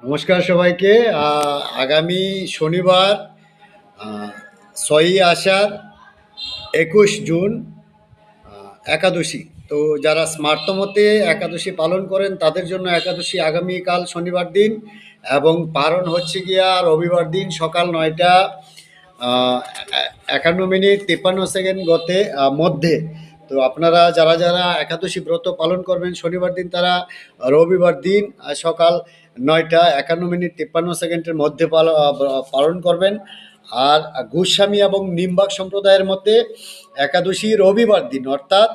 নমস্কার সবাইকে। আগামী শনিবার 6ই আষাঢ় 21 জুন একাদশী। তো যারা স্মার্তমতে একাদশী পালন করেন তাদের জন্য একাদশী আগামীকাল শনিবার দিন এবং পালন হচ্ছে গিয়া রবিবার দিন সকাল 9টা 51 মিনিট 53 সেকেন্ড গতে মধ্যে। তো আপনারা যারা যারা একাদশী ব্রত পালন করবেন শনিবার দিন তারা রবিবার দিন সকাল 9টা 51 মিনিট 53 সেকেন্ডের মধ্যে পালন করবেন। আর গোস্বামী এবং নিম্বাক সম্প্রদায়ের মধ্যে একাদশী রবিবার দিন অর্থাৎ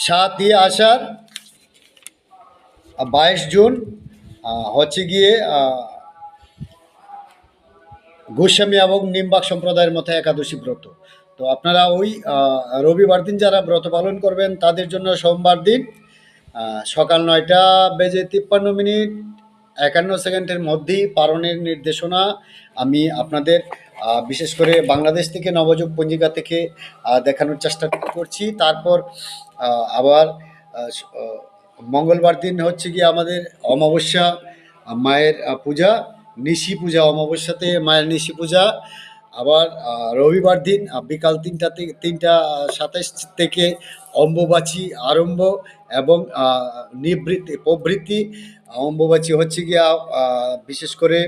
7ই আষাঢ় 22 জুন হচ্ছে গিয়ে গোস্বামী এবং নিম্বাক সম্প্রদায়ের মধ্যে একাদশী ব্রত। তো আপনারা ওই রবিবার দিন যারা ব্রত পালন করবেন তাদের জন্য সোমবার দিন সকাল 9টা বেজে 53 মিনিট 51 সেকেন্ডের মধ্যেই পালনের নির্দেশনা আমি আপনাদের বিশেষ করে বাংলাদেশ থেকে নবযুগ পঞ্জিকা থেকে দেখানোর চেষ্টা করছি। তারপর আবার মঙ্গলবার দিন হচ্ছে কি আমাদের অমাবস্যা, মায়ের পূজা, নিশি পূজা, অমাবস্যাতে মায়ের নিশি পূজা। আবার রবিবার দিন বিকাল 3টা 27 থেকে অম্বুবাচী আরম্ভ এবং প্রভৃতি। অম্বুবাচী হচ্ছে গিয়া বিশেষ করে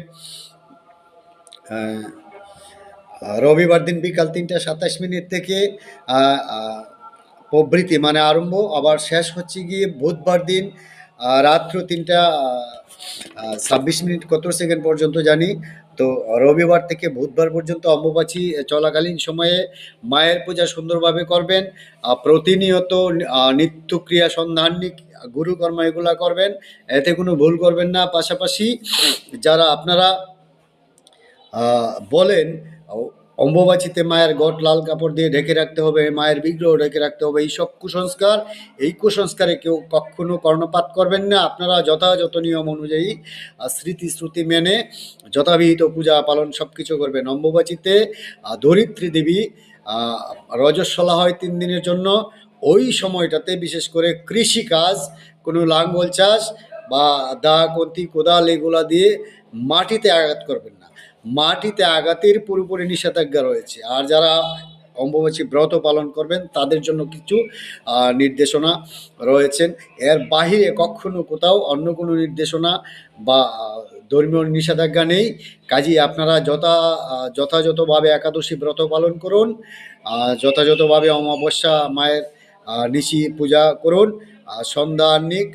রবিবার দিন বিকাল 3টা 27 মিনিট থেকে প্রভৃতি মানে আরম্ভ, আবার শেষ হচ্ছে গিয়ে বুধবার দিন রাত্র 3টা 26 মিনিট 71 সেকেন্ড পর্যন্ত জানি। তো রবিবার থেকে বুধবার পর্যন্ত অম্বুবাচী চলাকালীন সময়ে মায়ের পূজা সুন্দরভাবে করবেন। প্রতিনিয়ত নিত্যক্রিয়া সন্ধানিক গুরুকর্ম এগুলা করবেন, এতে কোনো ভুল করবেন না। পাশাপাশি যারা আপনারা বলেন অম্বুবাচীতে মায়ের গট লাল কাপড় দিয়ে ঢেকে রাখতে হবে, মায়ের বিগ্রহ ঢেকে রাখতে হবে, এই কুসংস্কারে কেউ কখনো কর্ণপাত করবেন না। আপনারা যথাযথ নিয়ম অনুযায়ী স্মৃতি শ্রুতি মেনে যথাবিহিত পূজা পালন সব কিছু করবেন। অম্বুবাচীতে ধরিত্রী দেবী রজস্বলা হয় 3 দিনের জন্য। ওই সময়টাতে বিশেষ করে কৃষিকাজ, কোনো লাঙ্গল চাষ বা দা কন্তি কোদাল এগুলা দিয়ে মাটিতে আঘাত করবেন না। মাটিতে আঘাতের পুরোপুরি নিষেধাজ্ঞা রয়েছে। আর যারা অম্বুবাচী ব্রত পালন করবেন তাদের জন্য কিছু নির্দেশনা রয়েছেন। এর বাহিরে কখনো কোথাও অন্য কোনো নির্দেশনা বা ধর্মীয় নিষেধাজ্ঞা নেই। কাজেই আপনারা যথাযথভাবে একাদশী ব্রত পালন করুন, যথাযথভাবে অমাবস্যা মায়ের নিশি পূজা করুন, সন্ধ্যা আহ্নিক